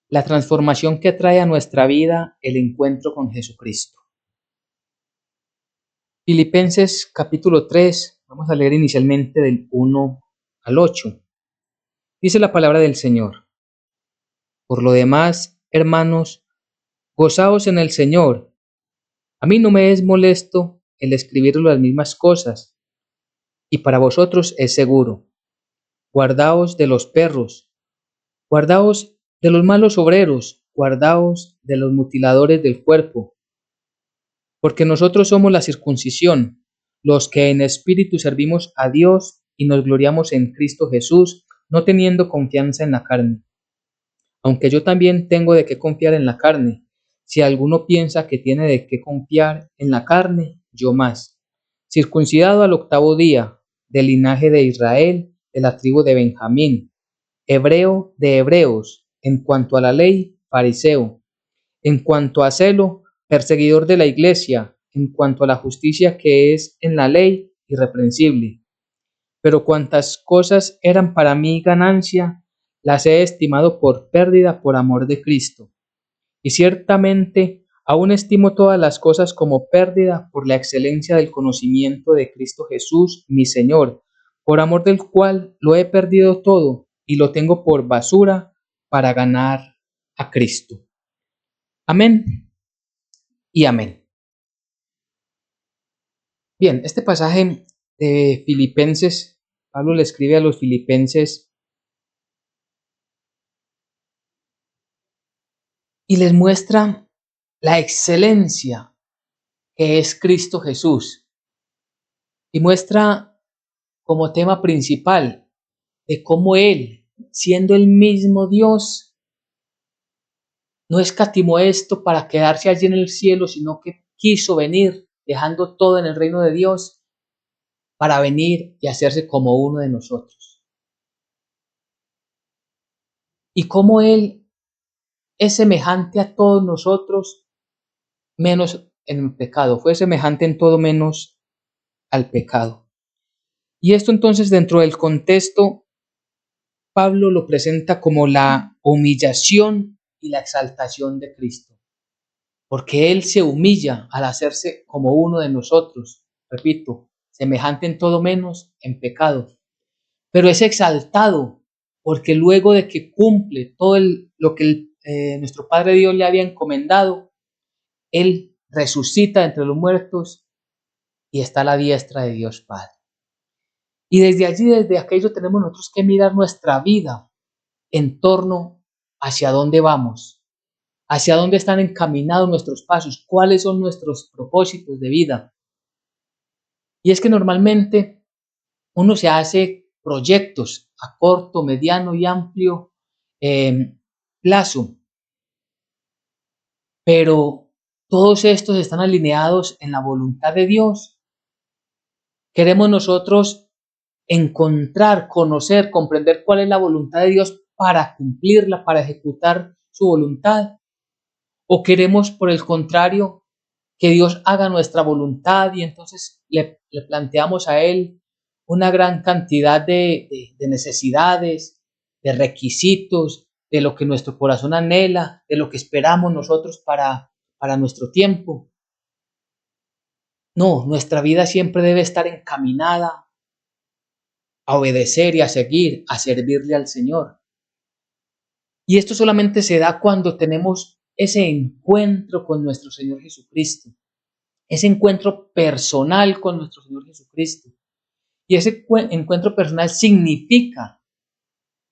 la transformación que trae a nuestra vida el encuentro con Jesucristo. Filipenses capítulo 3, vamos a leer inicialmente del 1 al 8. Dice la palabra del Señor: Por lo demás, hermanos, gozaos en el Señor. A mí no me es molesto el escribir las mismas cosas, y para vosotros es seguro. Guardaos de los perros, guardaos de los malos obreros, guardaos de los mutiladores del cuerpo, porque nosotros somos la circuncisión, los que en espíritu servimos a Dios y nos gloriamos en Cristo Jesús, no teniendo confianza en la carne. Aunque yo también tengo de qué confiar en la carne. Si alguno piensa que tiene de qué confiar en la carne, yo más. Circuncidado al 8º día, del linaje de Israel, de la tribu de Benjamín, hebreo de hebreos, en cuanto a la ley, fariseo, en cuanto a celo, perseguidor de la iglesia, en cuanto a la justicia que es en la ley, irreprensible. Pero cuantas cosas eran para mí ganancia, las he estimado por pérdida por amor de Cristo. Y ciertamente aún estimo todas las cosas como pérdida por la excelencia del conocimiento de Cristo Jesús, mi Señor, por amor del cual lo he perdido todo y lo tengo por basura para ganar a Cristo. Amén y amén. Bien, este pasaje de Filipenses, Pablo le escribe a los filipenses y les muestra la excelencia que es Cristo Jesús y muestra como tema principal de cómo Él, siendo el mismo Dios, no escatimó esto para quedarse allí en el cielo, sino que quiso venir, dejando todo en el reino de Dios, para venir y hacerse como uno de nosotros. Y cómo Él es semejante a todos nosotros, menos en el pecado. Fue semejante en todo menos al pecado. Y esto entonces, dentro del contexto, Pablo lo presenta como la humillación y la exaltación de Cristo, porque Él se humilla al hacerse como uno de nosotros, repito, semejante en todo menos en pecado, pero es exaltado porque luego de que cumple todo lo que nuestro Padre Dios le había encomendado, Él resucita entre los muertos y está a la diestra de Dios Padre. Y desde allí, desde aquello, tenemos nosotros que mirar nuestra vida en torno hacia dónde vamos, hacia dónde están encaminados nuestros pasos, cuáles son nuestros propósitos de vida. Y es que normalmente uno se hace proyectos a corto, mediano y amplio plazo, pero todos estos están alineados en la voluntad de Dios. Queremos nosotros encontrar, conocer, comprender cuál es la voluntad de Dios para cumplirla, para ejecutar su voluntad. ¿O queremos, por el contrario, que Dios haga nuestra voluntad y entonces le planteamos a Él una gran cantidad de necesidades, de requisitos, de lo que nuestro corazón anhela, de lo que esperamos nosotros para nuestro tiempo? No, nuestra vida siempre debe estar encaminada a obedecer y a seguir, a servirle al Señor. Y esto solamente se da cuando tenemos ese encuentro con nuestro Señor Jesucristo, ese encuentro personal con nuestro Señor Jesucristo. Y ese encuentro personal significa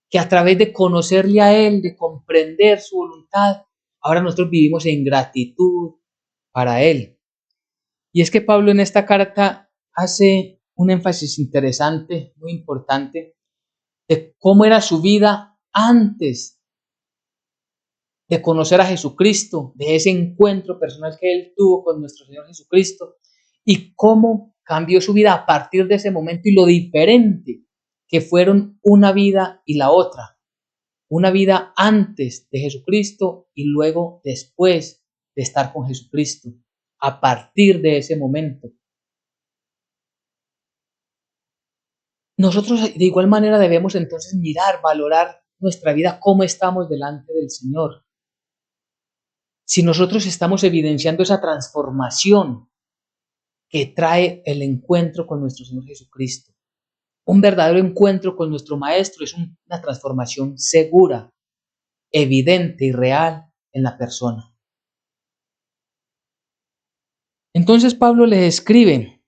que a través de conocerle a Él, de comprender su voluntad, ahora nosotros vivimos en gratitud para Él. Y es que Pablo en esta carta hace un énfasis interesante, muy importante, de cómo era su vida antes de conocer a Jesucristo, de ese encuentro personal que él tuvo con nuestro Señor Jesucristo, y cómo cambió su vida a partir de ese momento y lo diferente que fueron una vida y la otra. Una vida antes de Jesucristo y luego después de estar con Jesucristo, a partir de ese momento. Nosotros de igual manera debemos entonces mirar, valorar nuestra vida, cómo estamos delante del Señor. si nosotros estamos evidenciando esa transformación que trae el encuentro con nuestro Señor Jesucristo. Un verdadero encuentro con nuestro Maestro es una transformación segura, evidente y real en la persona. Entonces Pablo les escribe,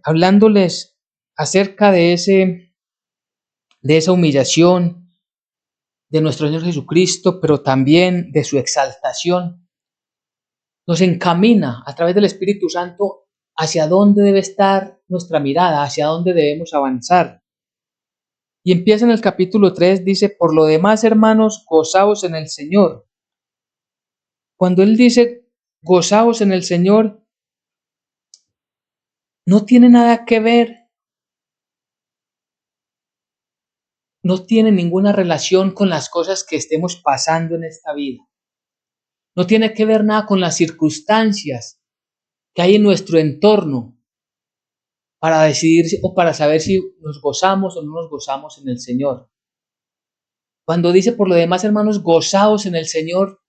hablándoles acerca de esa humillación de nuestro Señor Jesucristo, pero también de su exaltación. Nos encamina a través del Espíritu Santo hacia dónde debe estar nuestra mirada, hacia dónde debemos avanzar. Y empieza en el capítulo 3, dice, por lo demás, hermanos, gozaos en el Señor. Cuando él dice, gozaos en el Señor, no tiene nada que ver, no tiene ninguna relación con las cosas que estemos pasando en esta vida. No tiene que ver nada con las circunstancias que hay en nuestro entorno para decidir o para saber si nos gozamos o no nos gozamos en el Señor. Cuando dice, por lo demás, hermanos, gozaos en el Señor,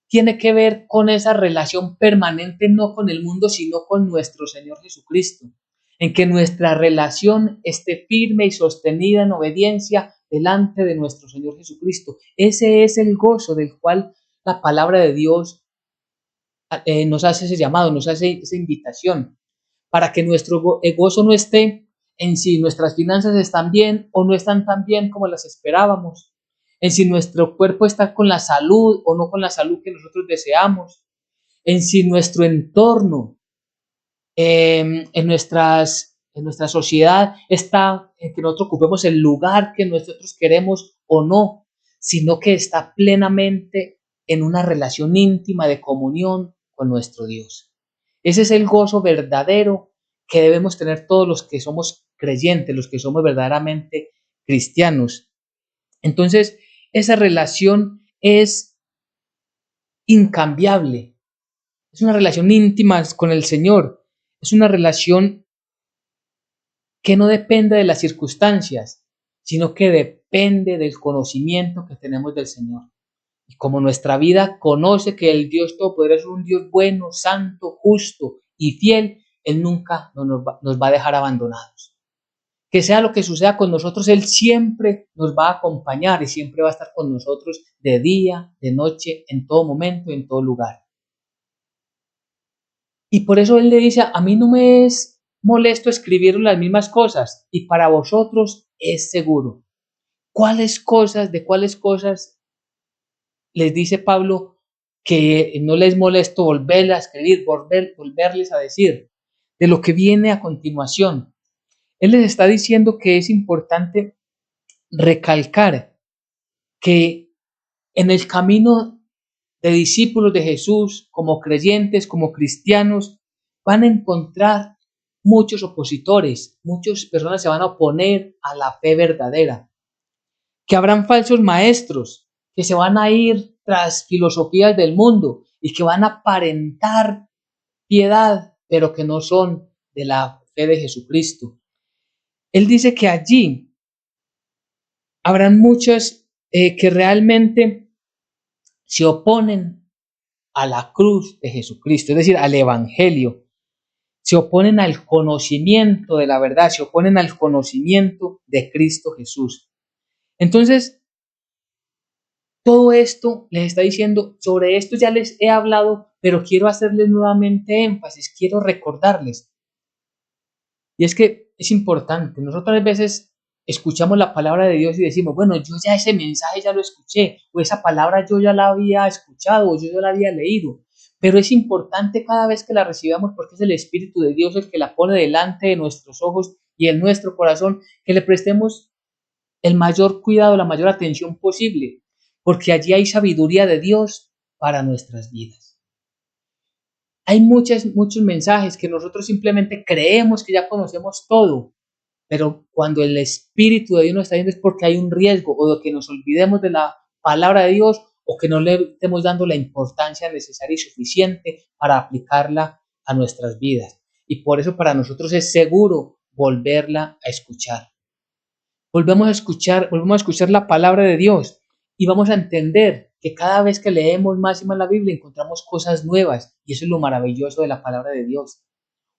tiene que ver con esa relación permanente, no con el mundo, sino con nuestro Señor Jesucristo, en que nuestra relación esté firme y sostenida en obediencia delante de nuestro Señor Jesucristo. Ese es el gozo del cual la palabra de Dios nos hace ese llamado, nos hace esa invitación, para que nuestro gozo no esté en si nuestras finanzas están bien o no están tan bien como las esperábamos, en si nuestro cuerpo está con la salud o no con la salud que nosotros deseamos, en si nuestro entorno, en nuestra sociedad está en que nosotros ocupemos el lugar que nosotros queremos o no, sino que está plenamente en una relación íntima de comunión con nuestro Dios. Ese es el gozo verdadero que debemos tener todos los que somos creyentes, los que somos verdaderamente cristianos. Entonces, esa relación es incambiable, es una relación íntima con el Señor, es una relación que no depende de las circunstancias, sino que depende del conocimiento que tenemos del Señor. Y como nuestra vida conoce que el Dios Todopoderoso es un Dios bueno, santo, justo y fiel, Él nunca nos va a dejar abandonados. Que sea lo que suceda con nosotros, Él siempre nos va a acompañar y siempre va a estar con nosotros de día, de noche, en todo momento, en todo lugar. Y por eso Él le dice, a mí no me es molesto escribir las mismas cosas y para vosotros es seguro. De cuáles cosas les dice Pablo que no les molesto volverles a escribir, volverles a decir? De lo que viene a continuación. Él les está diciendo que es importante recalcar que en el camino de discípulos de Jesús, como creyentes, como cristianos, van a encontrar muchos opositores, muchas personas se van a oponer a la fe verdadera, que habrán falsos maestros, que se van a ir tras filosofías del mundo y que van a aparentar piedad, pero que no son de la fe de Jesucristo. Él dice que allí habrán muchos que realmente se oponen a la cruz de Jesucristo, es decir, al Evangelio. Se oponen al conocimiento de la verdad, se oponen al conocimiento de Cristo Jesús. Entonces, todo esto les está diciendo, sobre esto ya les he hablado, pero quiero hacerles nuevamente énfasis, quiero recordarles. Y es que es importante, nosotros a veces escuchamos la palabra de Dios y decimos, bueno, yo ya ese mensaje ya lo escuché, o esa palabra yo ya la había escuchado, o yo ya la había leído. Pero es importante cada vez que la recibamos porque es el Espíritu de Dios el que la pone delante de nuestros ojos y en nuestro corazón, que le prestemos el mayor cuidado, la mayor atención posible, porque allí hay sabiduría de Dios para nuestras vidas. Hay muchos mensajes que nosotros simplemente creemos que ya conocemos todo, pero cuando el Espíritu de Dios nos está diciendo es porque hay un riesgo o de que nos olvidemos de la palabra de Dios o que no le estemos dando la importancia necesaria y suficiente para aplicarla a nuestras vidas. Y por eso para nosotros es seguro volverla a escuchar. Volvemos a escuchar la palabra de Dios y vamos a entender que cada vez que leemos más y más la Biblia encontramos cosas nuevas, y eso es lo maravilloso de la palabra de Dios.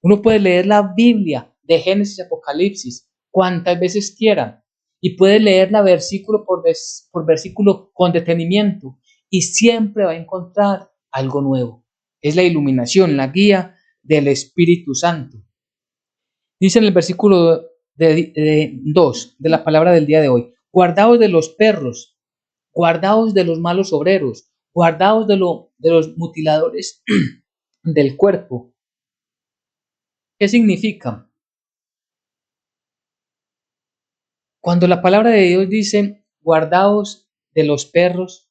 Uno puede leer la Biblia de Génesis y Apocalipsis cuantas veces quiera, y puede leerla versículo por versículo con detenimiento, y siempre va a encontrar algo nuevo. Es la iluminación, la guía del Espíritu Santo. Dice en el versículo 2 de la palabra del día de hoy: guardaos de los perros, guardaos de los malos obreros, guardaos de los mutiladores del cuerpo. ¿Qué significa? Cuando la palabra de Dios dice guardaos de los perros,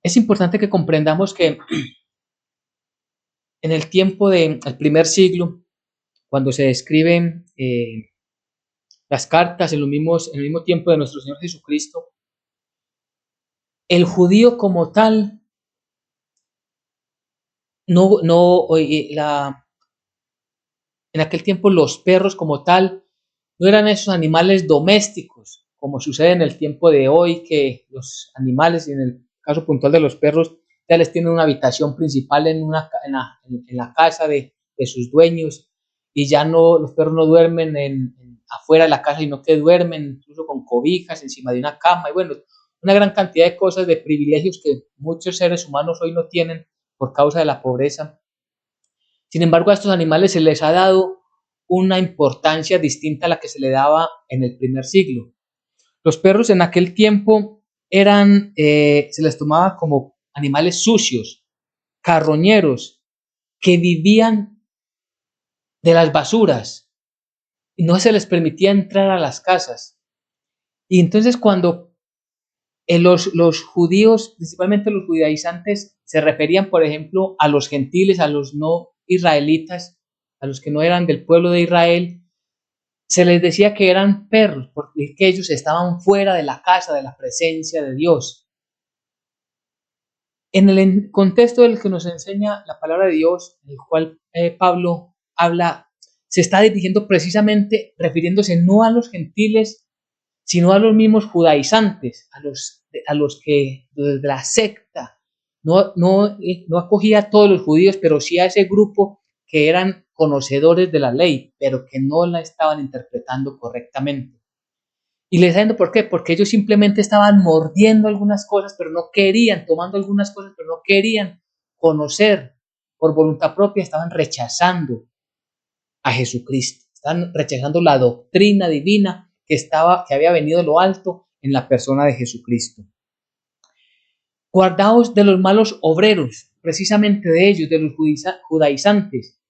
es importante que comprendamos que en el tiempo del primer siglo, cuando se describen las cartas en el mismo tiempo de nuestro Señor Jesucristo, el judío como tal, en aquel tiempo los perros como tal no eran esos animales domésticos, como sucede en el tiempo de hoy, que los animales, en el caso puntual de los perros, ya les tienen una habitación principal en la casa de sus dueños, y ya no, los perros no duermen afuera de la casa, sino que duermen incluso con cobijas encima de una cama, y bueno, una gran cantidad de cosas, de privilegios que muchos seres humanos hoy no tienen por causa de la pobreza. Sin embargo, a estos animales se les ha dado una importancia distinta a la que se le daba en el primer siglo. Los perros en aquel tiempo se les tomaba como animales sucios, carroñeros, que vivían de las basuras y no se les permitía entrar a las casas. Y entonces cuando los judíos, principalmente los judaizantes, se referían, por ejemplo, a los gentiles, a los no israelitas, a los que no eran del pueblo de Israel, se les decía que eran perros, porque que ellos estaban fuera de la casa, de la presencia de Dios. En el contexto del que nos enseña la palabra de Dios, en el cual Pablo habla, se está dirigiendo precisamente refiriéndose no a los gentiles, sino a los mismos judaizantes, a los que desde la secta no acogía a todos los judíos, pero sí a ese grupo que eran conocedores de la ley, pero que no la estaban interpretando correctamente. Y les sabiendo por qué, porque ellos simplemente estaban mordiendo algunas cosas, pero no querían, tomando algunas cosas, pero no querían conocer por voluntad propia, estaban rechazando a Jesucristo, estaban rechazando la doctrina divina que había venido de lo alto en la persona de Jesucristo. Guardaos de los malos obreros, precisamente de ellos, de los judaizantes,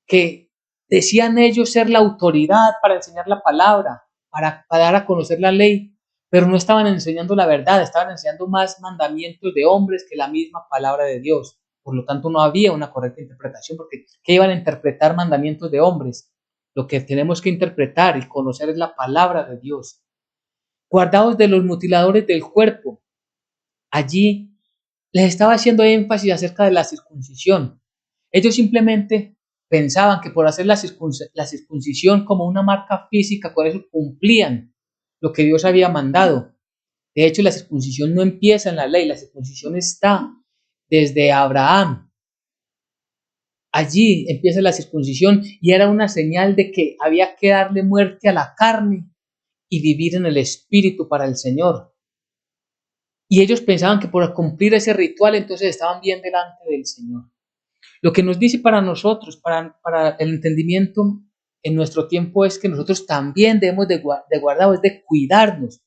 que decían ellos ser la autoridad para enseñar la palabra, para dar a conocer la ley, pero no estaban enseñando la verdad, estaban enseñando más mandamientos de hombres que la misma palabra de Dios. Por lo tanto, no había una correcta interpretación, porque ¿qué iban a interpretar mandamientos de hombres? Lo que tenemos que interpretar y conocer es la palabra de Dios. Guardaos de los mutiladores del cuerpo. Allí les estaba haciendo énfasis acerca de la circuncisión. Ellos simplemente pensaban que por hacer la circuncisión como una marca física, con eso cumplían lo que Dios había mandado. De hecho, la circuncisión no empieza en la ley, la circuncisión está desde Abraham. Allí empieza la circuncisión y era una señal de que había que darle muerte a la carne y vivir en el espíritu para el Señor. Y ellos pensaban que por cumplir ese ritual entonces estaban bien delante del Señor. Lo que nos dice para nosotros, para el entendimiento en nuestro tiempo, es que nosotros también debemos de guardar, es de cuidarnos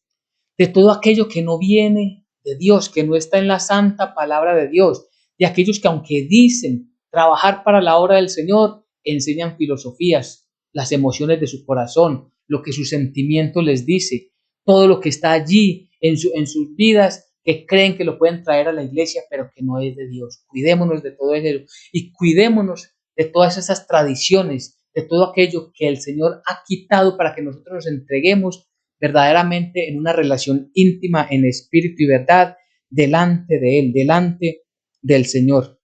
de todo aquello que no viene de Dios, que no está en la santa palabra de Dios, de aquellos que aunque dicen trabajar para la obra del Señor, enseñan filosofías, las emociones de su corazón, lo que su sentimiento les dice, todo lo que está allí en sus vidas, que creen que lo pueden traer a la iglesia, pero que no es de Dios. Cuidémonos de todo eso y cuidémonos de todas esas tradiciones, de todo aquello que el Señor ha quitado para que nosotros nos entreguemos verdaderamente en una relación íntima en espíritu y verdad delante de Él, delante del Señor.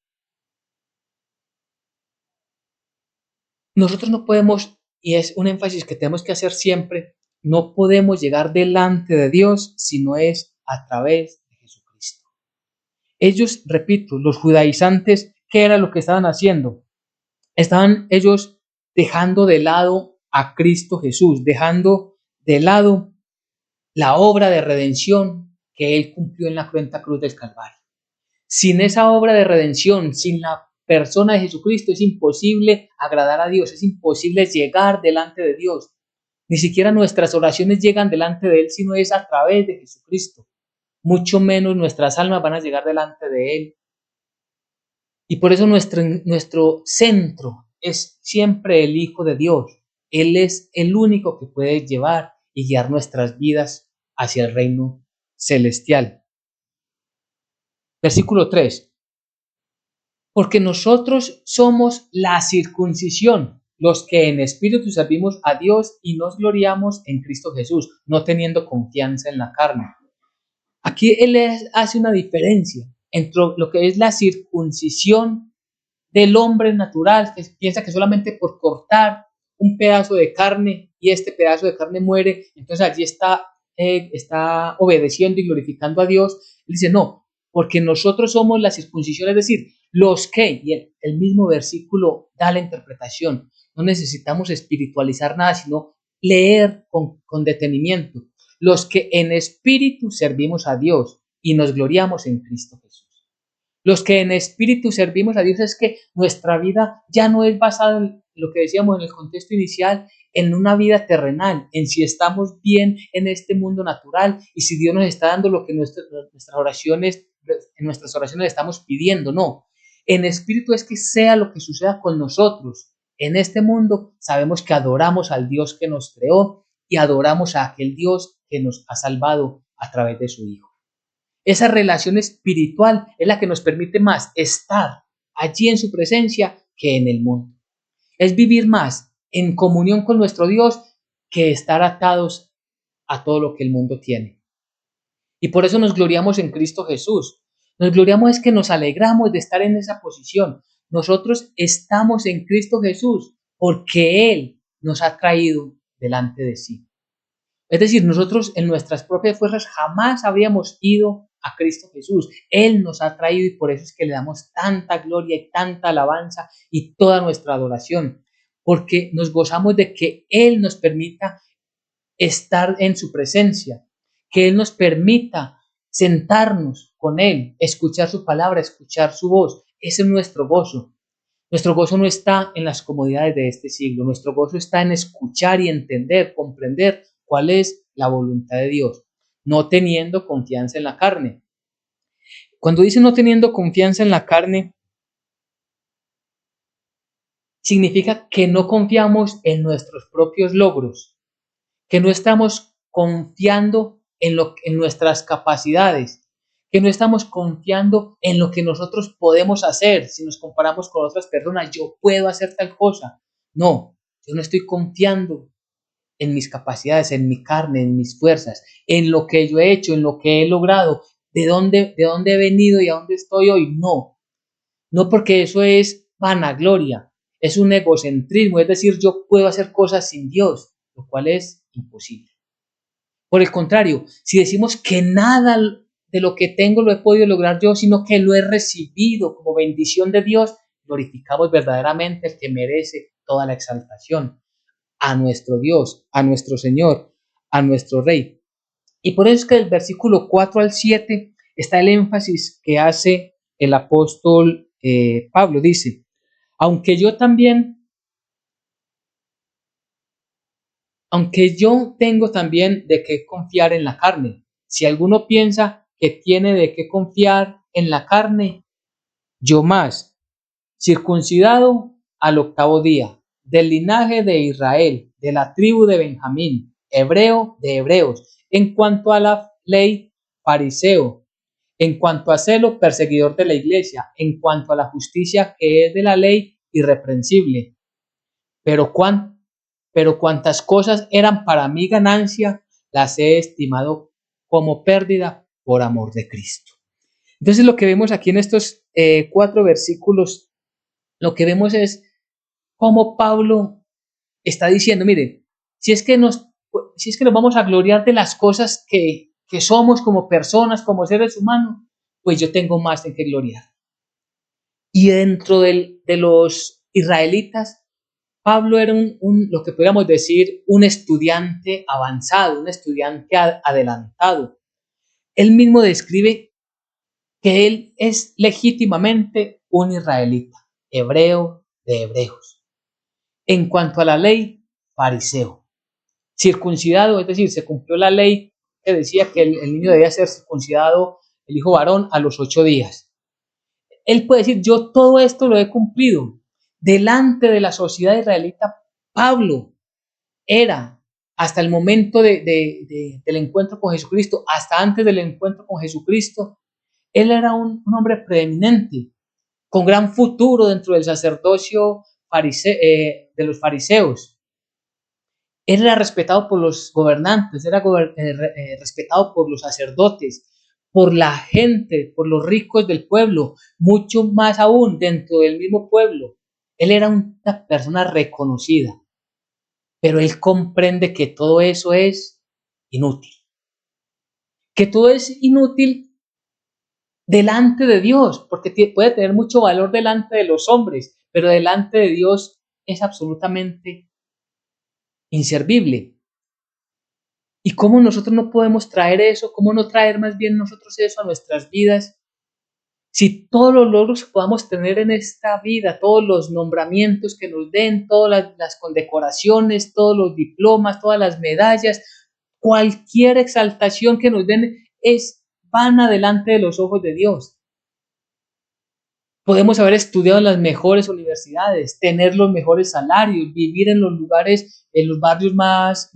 Nosotros no podemos, y es un énfasis que tenemos que hacer siempre, no podemos llegar delante de Dios si no es a través de Jesucristo. Ellos, repito, los judaizantes, ¿qué era lo que estaban haciendo? Estaban ellos dejando de lado a Cristo Jesús, dejando de lado la obra de redención que Él cumplió en la cruenta cruz del Calvario. Sin esa obra de redención, sin la persona de Jesucristo, es imposible agradar a Dios, es imposible llegar delante de Dios. Ni siquiera nuestras oraciones llegan delante de Él, sino es a través de Jesucristo. Mucho menos nuestras almas van a llegar delante de Él. Y por eso nuestro centro es siempre el Hijo de Dios. Él es el único que puede llevar y guiar nuestras vidas hacia el reino celestial. Versículo 3. Porque nosotros somos la circuncisión, los que en espíritu servimos a Dios y nos gloriamos en Cristo Jesús, no teniendo confianza en la carne. Aquí él hace una diferencia entre lo que es la circuncisión del hombre natural, que piensa que solamente por cortar un pedazo de carne y este pedazo de carne muere, entonces allí está obedeciendo y glorificando a Dios. Él dice, no, porque nosotros somos la circuncisión, es decir, los que, y el mismo versículo da la interpretación, no necesitamos espiritualizar nada, sino leer con detenimiento, los que en espíritu servimos a Dios y nos gloriamos en Cristo Jesús. Los que en espíritu servimos a Dios es que nuestra vida ya no es basada en lo que decíamos en el contexto inicial, en una vida terrenal, en si estamos bien en este mundo natural y si Dios nos está dando lo que en nuestras oraciones estamos pidiendo. No, en espíritu es que sea lo que suceda con nosotros. En este mundo sabemos que adoramos al Dios que nos creó y adoramos a aquel Dios que nos ha salvado a través de su Hijo. Esa relación espiritual es la que nos permite más estar allí en su presencia que en el mundo. Es vivir más en comunión con nuestro Dios que estar atados a todo lo que el mundo tiene. Y por eso nos gloriamos en Cristo Jesús. Nos gloriamos es que nos alegramos de estar en esa posición. Nosotros estamos en Cristo Jesús porque Él nos ha traído delante de sí. Es decir, nosotros en nuestras propias fuerzas jamás habríamos ido a Cristo Jesús. Él nos ha traído y por eso es que le damos tanta gloria y tanta alabanza y toda nuestra adoración, porque nos gozamos de que Él nos permita estar en su presencia, que Él nos permita sentarnos con Él, escuchar su palabra, escuchar su voz. Ese es nuestro gozo. Nuestro gozo no está en las comodidades de este siglo, nuestro gozo está en escuchar y entender, comprender cuál es la voluntad de Dios, no teniendo confianza en la carne. Cuando dice no teniendo confianza en la carne, significa que no confiamos en nuestros propios logros, que no estamos confiando en nuestras capacidades, que no estamos confiando en lo que nosotros podemos hacer. Si nos comparamos con otras personas, yo puedo hacer tal cosa. No, yo no estoy confiando en mis capacidades, en mi carne, en mis fuerzas, en lo que yo he hecho, en lo que he logrado, de dónde he venido y a dónde estoy hoy. No, no, porque eso es vanagloria, es un egocentrismo, es decir, yo puedo hacer cosas sin Dios, lo cual es imposible. Por el contrario, si decimos que nada de lo que tengo lo he podido lograr yo, sino que lo he recibido como bendición de Dios, glorificamos verdaderamente el que merece toda la exaltación, a nuestro Dios, a nuestro Señor, a nuestro Rey. Y por eso es que del versículo 4 al 7 está el énfasis que hace el apóstol Pablo. Dice, aunque yo también, aunque yo tengo también de qué confiar en la carne. Si alguno piensa que tiene de qué confiar en la carne, yo más, circuncidado al octavo día, del linaje de Israel, de la tribu de Benjamín, hebreo de hebreos, en cuanto a la ley, fariseo, en cuanto a celo, perseguidor de la iglesia, en cuanto a la justicia que es de la ley, irreprensible. Pero, pero cuantas cosas eran para mí ganancia, las he estimado como pérdida por amor de Cristo. Entonces lo que vemos aquí en estos 4 versículos, lo que vemos es cómo Pablo está diciendo, mire, si es que si es que nos vamos a gloriar de las cosas que somos como personas, como seres humanos, pues yo tengo más en que gloriar. Y dentro de los israelitas, Pablo era lo que podríamos decir, un estudiante avanzado, un estudiante adelantado. Él mismo describe que él es legítimamente un israelita, hebreo de hebreos. En cuanto a la ley, fariseo. Circuncidado, es decir, se cumplió la ley que decía que el niño debía ser circuncidado, el hijo varón, a los 8 días. Él puede decir, yo todo esto lo he cumplido. Delante de la sociedad israelita, Pablo era, hasta el momento del encuentro con Jesucristo, hasta antes del encuentro con Jesucristo, él era un hombre preeminente, con gran futuro dentro del sacerdocio de los fariseos. Él era respetado por los gobernantes, era respetado por los sacerdotes, por la gente, por los ricos del pueblo, mucho más aún dentro del mismo pueblo. Él era una persona reconocida, pero él comprende que todo eso es inútil. Que todo es inútil delante de Dios, porque puede tener mucho valor delante de los hombres, pero delante de Dios es absolutamente inservible. ¿Y cómo nosotros no podemos traer eso? ¿Cómo no traer más bien nosotros eso a nuestras vidas? Si todos los logros que podamos tener en esta vida, todos los nombramientos que nos den, todas las condecoraciones, todos los diplomas, todas las medallas, cualquier exaltación que nos den es vana delante de los ojos de Dios. Podemos haber estudiado en las mejores universidades, tener los mejores salarios, vivir en los lugares, en los barrios más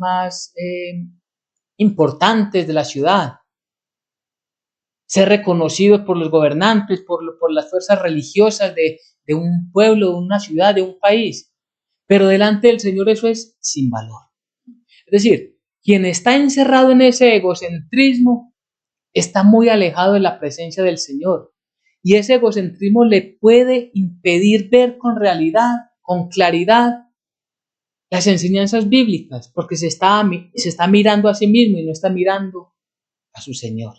importantes de la ciudad, ser reconocidos por los gobernantes, por las fuerzas religiosas de un pueblo, de una ciudad, de un país, pero delante del Señor eso es sin valor. Es decir, quien está encerrado en ese egocentrismo está muy alejado de la presencia del Señor, y ese egocentrismo le puede impedir ver con realidad, con claridad, las enseñanzas bíblicas, porque se está mirando a sí mismo y no está mirando a su Señor.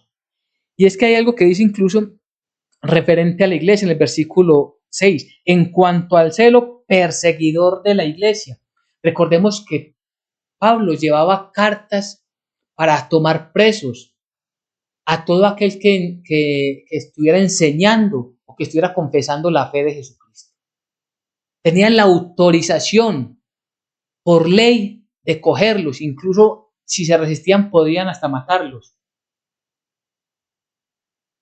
Y es que hay algo que dice incluso referente a la iglesia en el versículo 6, en cuanto al celo perseguidor de la iglesia. Recordemos que Pablo llevaba cartas para tomar presos a todo aquel que estuviera enseñando o que estuviera confesando la fe de Jesucristo. Tenían la autorización por ley de cogerlos, incluso si se resistían podían hasta matarlos.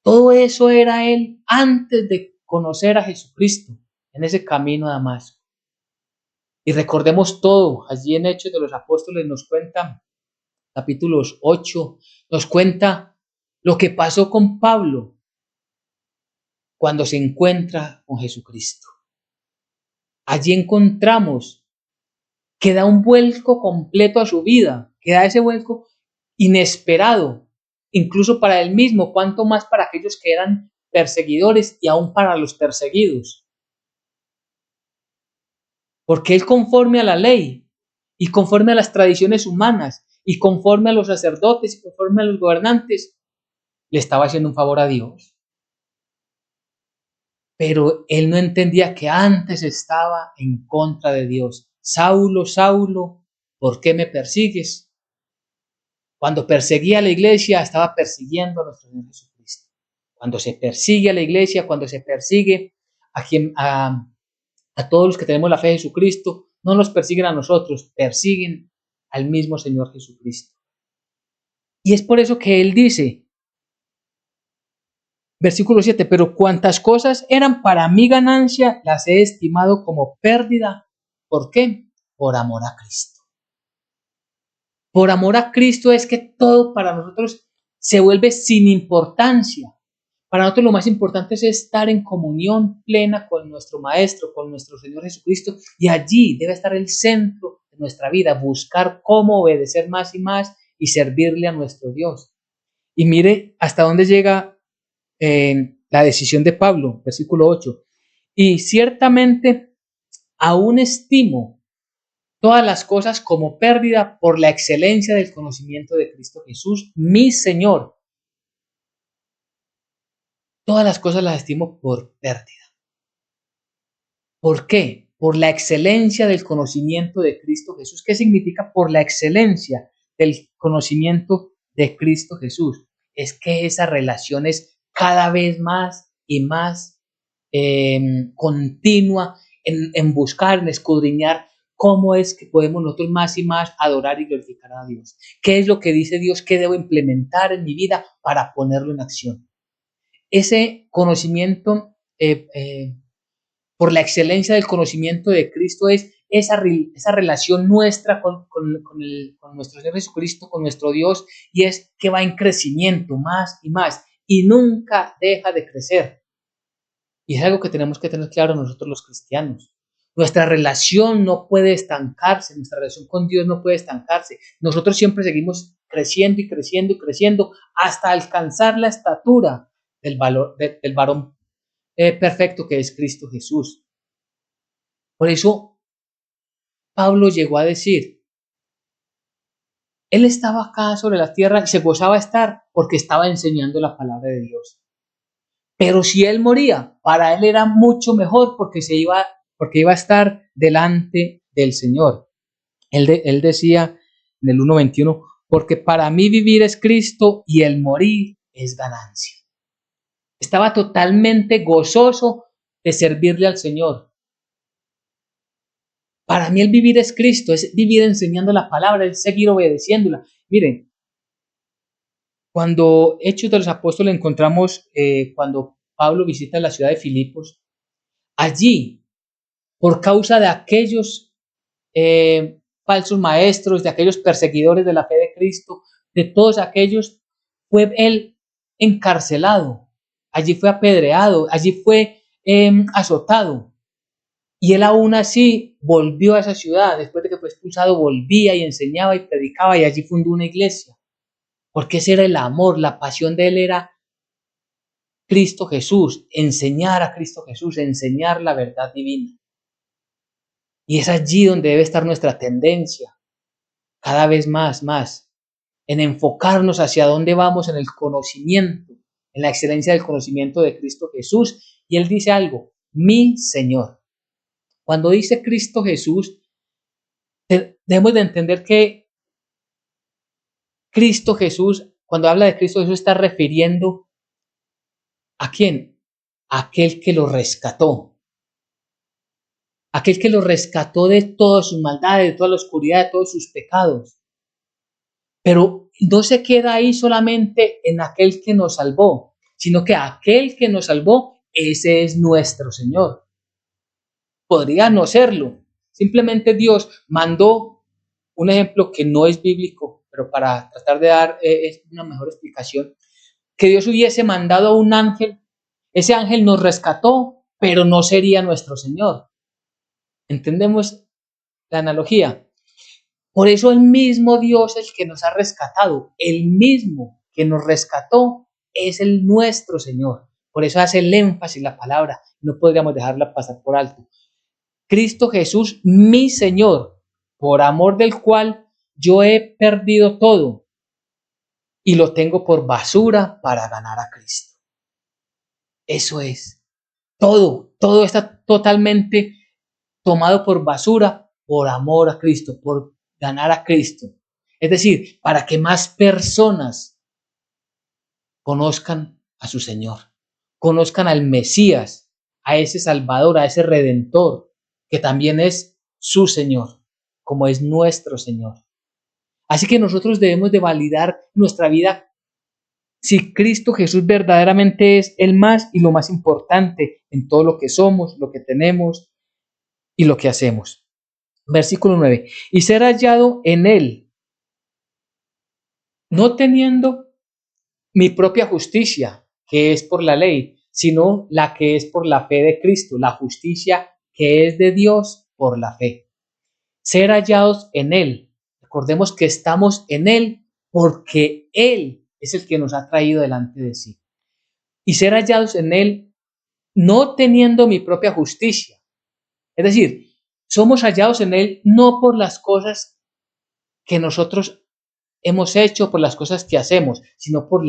Todo eso era él antes de conocer a Jesucristo en ese camino a Damasco. Y recordemos todo, allí en Hechos de los Apóstoles nos cuenta, capítulos 8, nos cuenta lo que pasó con Pablo cuando se encuentra con Jesucristo. Allí encontramos que da un vuelco completo a su vida, que da ese vuelco inesperado, incluso para él mismo, cuanto más para aquellos que eran perseguidores y aún para los perseguidos. Porque él, conforme a la ley y conforme a las tradiciones humanas y conforme a los sacerdotes y conforme a los gobernantes, le estaba haciendo un favor a Dios. Pero él no entendía que antes estaba en contra de Dios. Saulo, Saulo, ¿por qué me persigues? Cuando perseguía a la iglesia, estaba persiguiendo a nuestro Señor Jesucristo. Cuando se persigue a la iglesia, cuando se persigue a todos los que tenemos la fe de Jesucristo, no nos persiguen a nosotros, persiguen al mismo Señor Jesucristo. Y es por eso que él dice, versículo 7, pero cuantas cosas eran para mi ganancia, las he estimado como pérdida. ¿Por qué? Por amor a Cristo. Por amor a Cristo es que todo para nosotros se vuelve sin importancia. Para nosotros lo más importante es estar en comunión plena con nuestro Maestro, con nuestro Señor Jesucristo, y allí debe estar el centro de nuestra vida, buscar cómo obedecer más y más y servirle a nuestro Dios. Y mire hasta dónde llega la decisión de Pablo, versículo 8. Y ciertamente aún estimo todas las cosas como pérdida por la excelencia del conocimiento de Cristo Jesús, mi Señor. Todas las cosas las estimo por pérdida. ¿Por qué? Por la excelencia del conocimiento de Cristo Jesús. ¿Qué significa por la excelencia del conocimiento de Cristo Jesús? Es que esa relación es cada vez más y más continua en buscar, en escudriñar cómo es que podemos nosotros más y más adorar y glorificar a Dios. ¿Qué es lo que dice Dios que debo implementar en mi vida para ponerlo en acción? Ese conocimiento, por la excelencia del conocimiento de Cristo, es esa relación nuestra con nuestro Señor Jesucristo, con nuestro Dios, y es que va en crecimiento más y más, y nunca deja de crecer. Y es algo que tenemos que tener claro nosotros los cristianos. Nuestra relación no puede estancarse, nuestra relación con Dios no puede estancarse. Nosotros siempre seguimos creciendo y creciendo y creciendo hasta alcanzar la estatura del varón perfecto que es Cristo Jesús. Por eso Pablo llegó a decir, él estaba acá sobre la tierra y se gozaba estar porque estaba enseñando la palabra de Dios. Pero si él moría, para él era mucho mejor porque iba a estar delante del Señor. Él decía en el 1:21, porque para mí vivir es Cristo y el morir es ganancia. Estaba totalmente gozoso de servirle al Señor. Para mí el vivir es Cristo, es vivir enseñando la palabra, es seguir obedeciéndola. Miren, cuando Hechos de los Apóstoles encontramos, cuando Pablo visita la ciudad de Filipos, allí, por causa de aquellos falsos maestros, de aquellos perseguidores de la fe de Cristo, de todos aquellos, fue él encarcelado, allí fue apedreado, allí fue azotado. Y él aún así volvió a esa ciudad, después de que fue expulsado, volvía y enseñaba y predicaba y allí fundó una iglesia. Porque ese era el amor, la pasión de él era Cristo Jesús, enseñar a Cristo Jesús, enseñar la verdad divina. Y es allí donde debe estar nuestra tendencia, cada vez más, en enfocarnos hacia dónde vamos en el conocimiento, en la excelencia del conocimiento de Cristo Jesús. Y él dice algo, mi Señor. Cuando dice Cristo Jesús, debemos de entender que Cristo Jesús, cuando habla de Cristo Jesús, está refiriendo ¿a quién? Aquel que lo rescató. Aquel que lo rescató de todas sus maldades, de toda la oscuridad, de todos sus pecados. Pero no se queda ahí solamente en aquel que nos salvó, sino que aquel que nos salvó, ese es nuestro Señor. Podría no serlo. Simplemente Dios mandó un ejemplo que no es bíblico, pero para tratar de dar una mejor explicación, que Dios hubiese mandado a un ángel, ese ángel nos rescató, pero no sería nuestro Señor. ¿Entendemos la analogía? Por eso el mismo Dios, el que nos ha rescatado, el mismo que nos rescató, es el nuestro Señor. Por eso hace el énfasis la palabra, no podríamos dejarla pasar por alto. Cristo Jesús, mi Señor, por amor del cual yo he perdido todo y lo tengo por basura para ganar a Cristo. Eso es. Todo está totalmente tomado por basura por amor a Cristo, por ganar a Cristo. Es decir, para que más personas conozcan a su Señor, conozcan al Mesías, a ese Salvador, a ese Redentor, que también es su Señor, como es nuestro Señor. Así que nosotros debemos de validar nuestra vida si Cristo Jesús verdaderamente es el más y lo más importante en todo lo que somos, lo que tenemos y lo que hacemos. Versículo 9. Y ser hallado en él, no teniendo mi propia justicia, que es por la ley, sino la que es por la fe de Cristo, la justicia que es de Dios por la fe. Ser hallados en él. Recordemos que estamos en él porque él es el que nos ha traído delante de sí. Y ser hallados en él no teniendo mi propia justicia. Es decir, Somos hallados en Él no por las cosas que nosotros hemos hecho, por las cosas que hacemos, sino por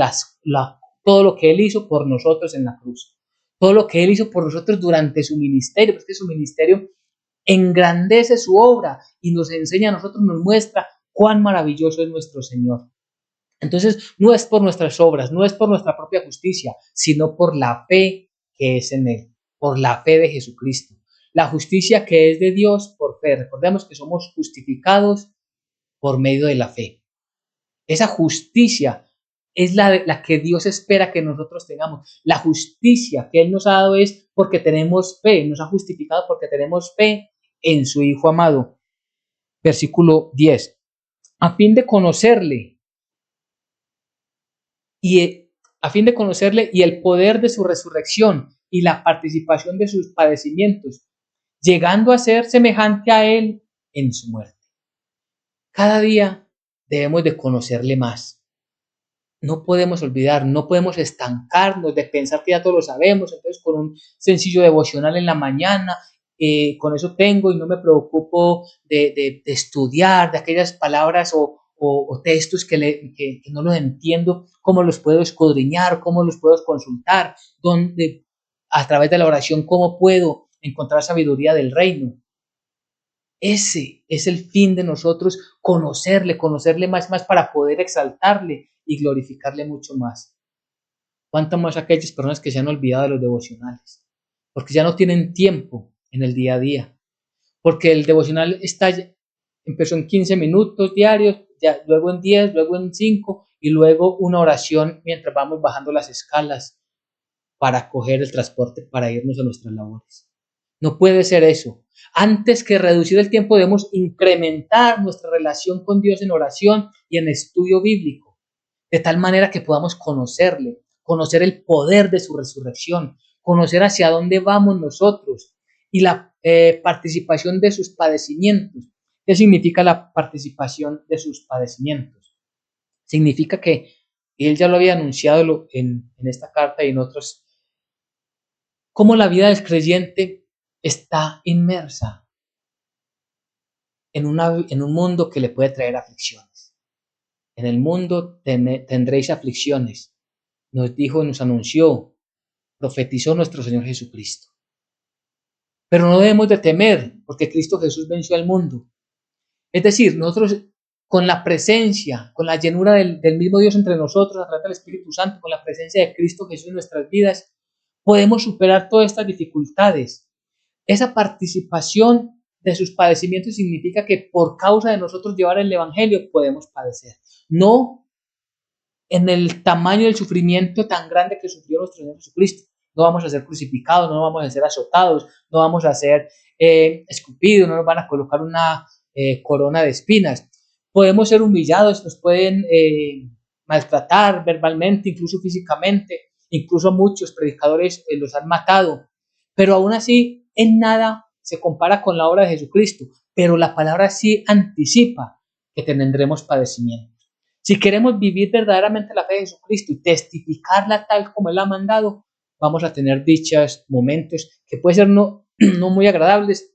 todo lo que Él hizo por nosotros en la cruz. Todo lo que Él hizo por nosotros durante su ministerio, porque su ministerio engrandece su obra y nos enseña a nosotros, nos muestra cuán maravilloso es nuestro Señor. Entonces, no es por nuestras obras, no es por nuestra propia justicia, sino por la fe que es en Él, por la fe de Jesucristo. La justicia que es de Dios por fe. Recordemos que somos justificados por medio de la fe. Esa justicia es la que Dios espera que nosotros tengamos. La justicia que Él nos ha dado es porque tenemos fe, nos ha justificado porque tenemos fe en su Hijo amado. Versículo 10. A fin de conocerle y el poder de su resurrección y la participación de sus padecimientos, llegando a ser semejante a Él en su muerte. Cada día debemos de conocerle más. No podemos olvidar, no podemos estancarnos de pensar que ya todo lo sabemos, entonces con un sencillo devocional en la mañana, con eso tengo y no me preocupo de estudiar, de aquellas palabras o textos que no los entiendo, cómo los puedo escudriñar, cómo los puedo consultar, dónde, a través de la oración, cómo puedo encontrar sabiduría del reino. Ese es el fin de nosotros, conocerle más para poder exaltarle y glorificarle mucho más. ¿Cuánto más aquellas personas que se han olvidado de los devocionales? Porque ya no tienen tiempo en el día a día. Porque el devocional empezó en 15 minutos diarios, ya, luego en 10, luego en 5 y luego una oración mientras vamos bajando las escalas para coger el transporte para irnos a nuestras labores. No puede ser eso. Antes que reducir el tiempo, debemos incrementar nuestra relación con Dios en oración y en estudio bíblico, de tal manera que podamos conocerle, conocer el poder de su resurrección, conocer hacia dónde vamos nosotros y la participación de sus padecimientos. ¿Qué significa la participación de sus padecimientos? Significa que él ya lo había anunciado en esta carta y en otros, cómo la vida del creyente está inmersa en un mundo que le puede traer aflicciones. En el mundo tendréis aflicciones, nos dijo, nos anunció, profetizó nuestro Señor Jesucristo. Pero no debemos de temer, porque Cristo Jesús venció al mundo. Es decir, nosotros con la presencia, con la llenura del mismo Dios entre nosotros, a través del Espíritu Santo, con la presencia de Cristo Jesús en nuestras vidas, podemos superar todas estas dificultades. Esa participación de sus padecimientos significa que por causa de nosotros llevar el Evangelio podemos padecer. No en el tamaño del sufrimiento tan grande que sufrió nuestro Señor Jesucristo. No vamos a ser crucificados, no vamos a ser azotados, no vamos a ser escupidos, no nos van a colocar una corona de espinas. Podemos ser humillados, nos pueden maltratar verbalmente, incluso físicamente, incluso muchos predicadores los han matado, pero aún así en nada se compara con la obra de Jesucristo, pero la palabra sí anticipa que tendremos padecimiento. Si queremos vivir verdaderamente la fe de Jesucristo y testificarla tal como Él ha mandado, vamos a tener dichos momentos que pueden ser no muy agradables,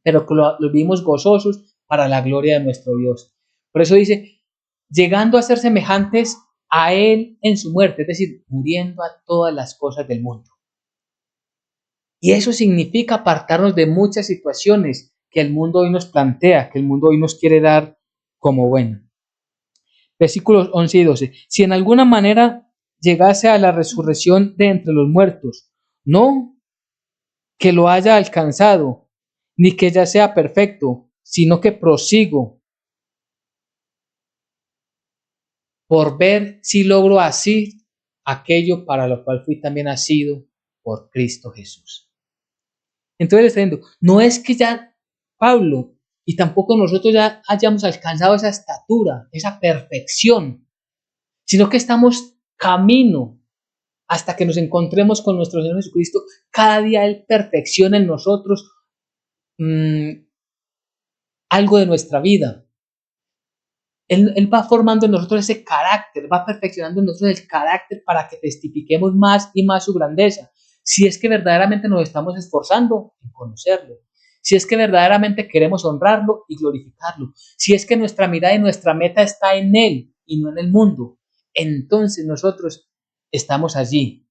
pero que lo vivimos gozosos para la gloria de nuestro Dios. Por eso dice, llegando a ser semejantes a Él en su muerte, es decir, muriendo a todas las cosas del mundo. Y eso significa apartarnos de muchas situaciones que el mundo hoy nos plantea, que el mundo hoy nos quiere dar como bueno. Versículos 11 y 12. Si en alguna manera llegase a la resurrección de entre los muertos, no que lo haya alcanzado, ni que ya sea perfecto, sino que prosigo por ver si logro así aquello para lo cual fui también nacido por Cristo Jesús. Entonces le está diciendo, no es que ya Pablo y tampoco nosotros ya hayamos alcanzado esa estatura, esa perfección, sino que estamos camino hasta que nos encontremos con nuestro Señor Jesucristo. Cada día Él perfecciona en nosotros algo de nuestra vida. Él va formando en nosotros ese carácter, va perfeccionando en nosotros el carácter para que testifiquemos más y más su grandeza. Si es que verdaderamente nos estamos esforzando en conocerlo, si es que verdaderamente queremos honrarlo y glorificarlo, si es que nuestra mirada y nuestra meta está en Él y no en el mundo, entonces nosotros estamos allí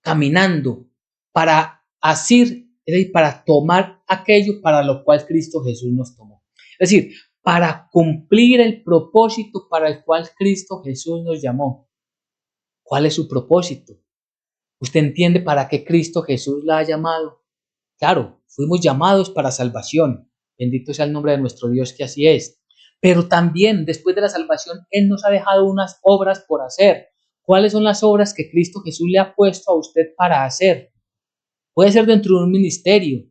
caminando para asir, es decir, para tomar aquello para lo cual Cristo Jesús nos tomó. Es decir, para cumplir el propósito para el cual Cristo Jesús nos llamó. ¿Cuál es su propósito? ¿Usted entiende para qué Cristo Jesús la ha llamado? Claro, fuimos llamados para salvación. Bendito sea el nombre de nuestro Dios, que así es. Pero también después de la salvación, Él nos ha dejado unas obras por hacer. ¿Cuáles son las obras que Cristo Jesús le ha puesto a usted para hacer? Puede ser dentro de un ministerio,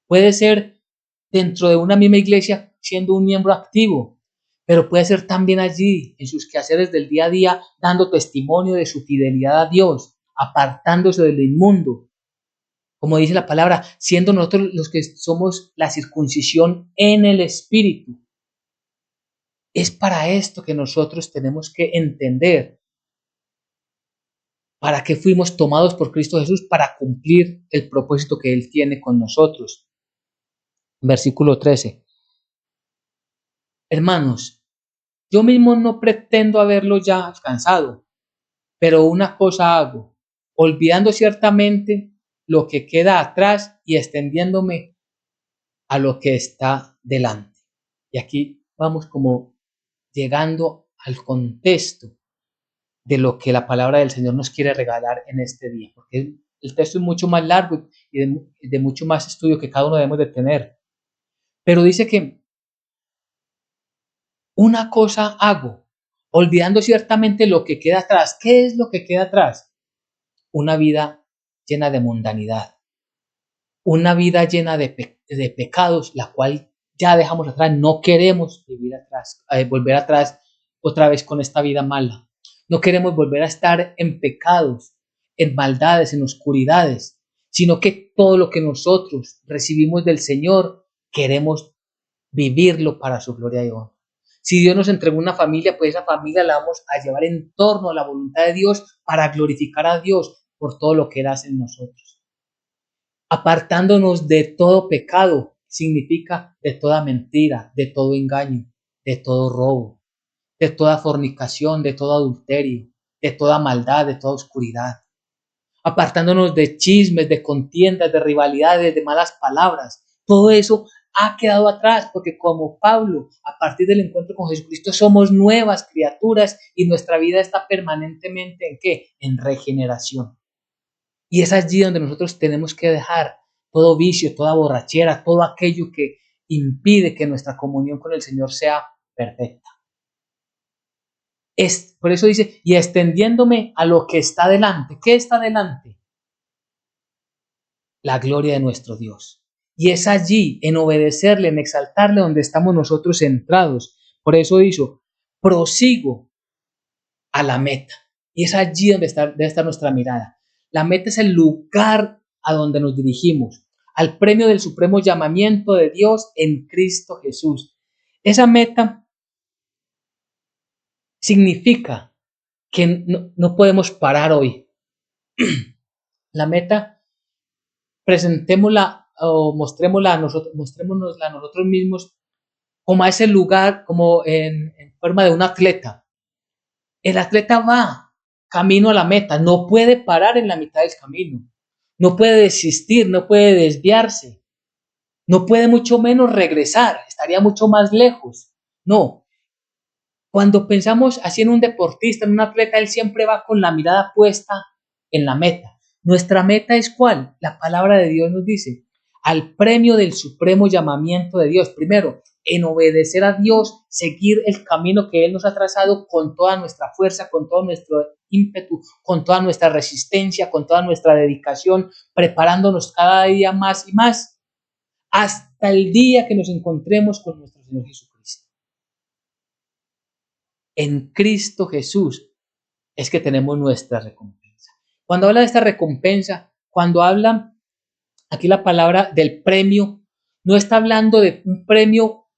puede ser dentro de una misma iglesia siendo un miembro activo, pero puede ser también allí en sus quehaceres del día a día dando testimonio de su fidelidad a Dios, apartándose de lo inmundo. Como dice la palabra, siendo nosotros los que somos la circuncisión en el Espíritu. Es para esto que nosotros tenemos que entender para qué fuimos tomados por Cristo Jesús, para cumplir el propósito que Él tiene con nosotros. Versículo 13. Hermanos, yo mismo no pretendo haberlo ya alcanzado, pero una cosa hago, olvidando ciertamente lo que queda atrás y extendiéndome a lo que está delante. Y aquí vamos como llegando al contexto de lo que la palabra del Señor nos quiere regalar en este día, porque el texto es mucho más largo y de mucho más estudio que cada uno debemos de tener. Pero dice que una cosa hago, olvidando ciertamente lo que queda atrás. ¿Qué es lo que queda atrás? Una vida llena de mundanidad, una vida llena de pecados, la cual ya dejamos atrás. No queremos vivir atrás, volver atrás otra vez con esta vida mala. No queremos volver a estar en pecados, en maldades, en oscuridades, sino que todo lo que nosotros recibimos del Señor queremos vivirlo para su gloria y honra. Si Dios nos entregó una familia, pues esa familia la vamos a llevar en torno a la voluntad de Dios para glorificar a Dios por todo lo que Él hace en nosotros. Apartándonos de todo pecado, significa de toda mentira, de todo engaño, de todo robo, de toda fornicación, de todo adulterio, de toda maldad, de toda oscuridad. Apartándonos de chismes, de contiendas, de rivalidades, de malas palabras. Todo eso ha quedado atrás, porque como Pablo, a partir del encuentro con Jesucristo, somos nuevas criaturas y nuestra vida está permanentemente ¿en qué? En regeneración. Y es allí donde nosotros tenemos que dejar todo vicio, toda borrachera, todo aquello que impide que nuestra comunión con el Señor sea perfecta. Por eso dice, y extendiéndome a lo que está delante. ¿Qué está delante? La gloria de nuestro Dios. Y es allí, en obedecerle, en exaltarle, donde estamos nosotros centrados. Por eso dijo, prosigo a la meta. Y es allí donde debe estar nuestra mirada. La meta es el lugar a donde nos dirigimos, al premio del supremo llamamiento de Dios en Cristo Jesús. Esa meta significa que no podemos parar hoy. La meta, presentémosla o mostrémonosla a nosotros mismos como a ese lugar, como en forma de un atleta. El atleta va camino a la meta, no puede parar en la mitad del camino, no puede desistir, no puede desviarse, no puede mucho menos regresar, estaría mucho más lejos. No, cuando pensamos así en un deportista, en un atleta, él siempre va con la mirada puesta en la meta. Nuestra meta es ¿cuál? La palabra de Dios nos dice, al premio del supremo llamamiento de Dios. Primero, en obedecer a Dios, seguir el camino que Él nos ha trazado con toda nuestra fuerza, con todo nuestro ímpetu, con toda nuestra resistencia, con toda nuestra dedicación, preparándonos cada día más y más, hasta el día que nos encontremos con nuestro Señor Jesucristo. En Cristo Jesús es que tenemos nuestra recompensa. Cuando habla de esta recompensa, cuando habla aquí la palabra del premio, no está hablando de un premio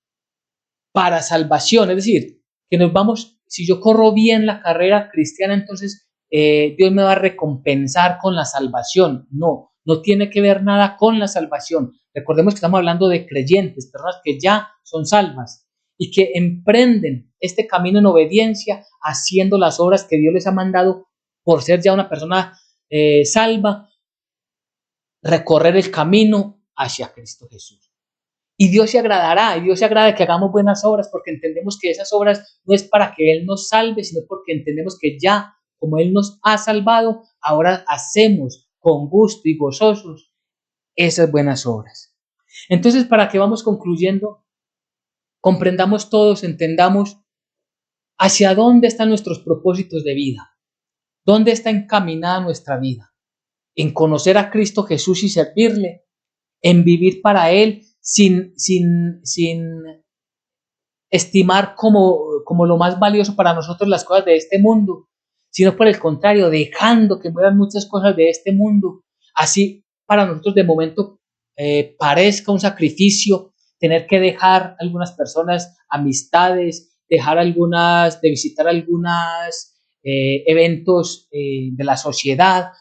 para salvación, es decir, que nos vamos, si yo corro bien la carrera cristiana, entonces Dios me va a recompensar con la salvación. No, no tiene que ver nada con la salvación. Recordemos que estamos hablando de creyentes, personas que ya son salvas y que emprenden este camino en obediencia, haciendo las obras que Dios les ha mandado por ser ya una persona salva, recorrer el camino hacia Cristo Jesús. Y Dios se agradará, y Dios se agrada que hagamos buenas obras, porque entendemos que esas obras no es para que Él nos salve, sino porque entendemos que ya, como Él nos ha salvado, ahora hacemos con gusto y gozosos esas buenas obras. Entonces, para que vamos concluyendo, comprendamos todos, entendamos hacia dónde están nuestros propósitos de vida, dónde está encaminada nuestra vida, en conocer a Cristo Jesús y servirle, en vivir para Él sin estimar como lo más valioso para nosotros las cosas de este mundo, sino por el contrario, dejando que mueran muchas cosas de este mundo. Así para nosotros de momento parezca un sacrificio tener que dejar algunas personas, amistades, de visitar algunos eventos de la sociedad,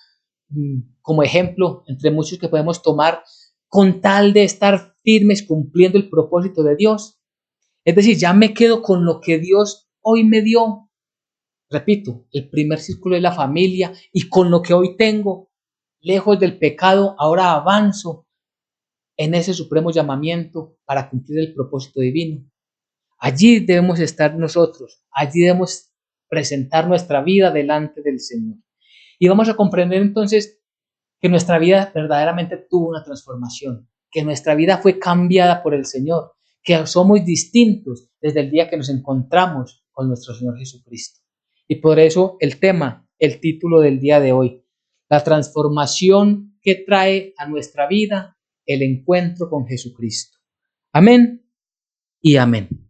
como ejemplo, entre muchos que podemos tomar, con tal de estar firmes cumpliendo el propósito de Dios. Es decir, ya me quedo con lo que Dios hoy me dio. Repito, el primer círculo es la familia y con lo que hoy tengo, lejos del pecado, ahora avanzo en ese supremo llamamiento para cumplir el propósito divino. Allí debemos estar nosotros, allí debemos presentar nuestra vida delante del Señor. Y vamos a comprender entonces que nuestra vida verdaderamente tuvo una transformación, que nuestra vida fue cambiada por el Señor, que somos distintos desde el día que nos encontramos con nuestro Señor Jesucristo. Y por eso el título del día de hoy, la transformación que trae a nuestra vida el encuentro con Jesucristo. Amén y amén.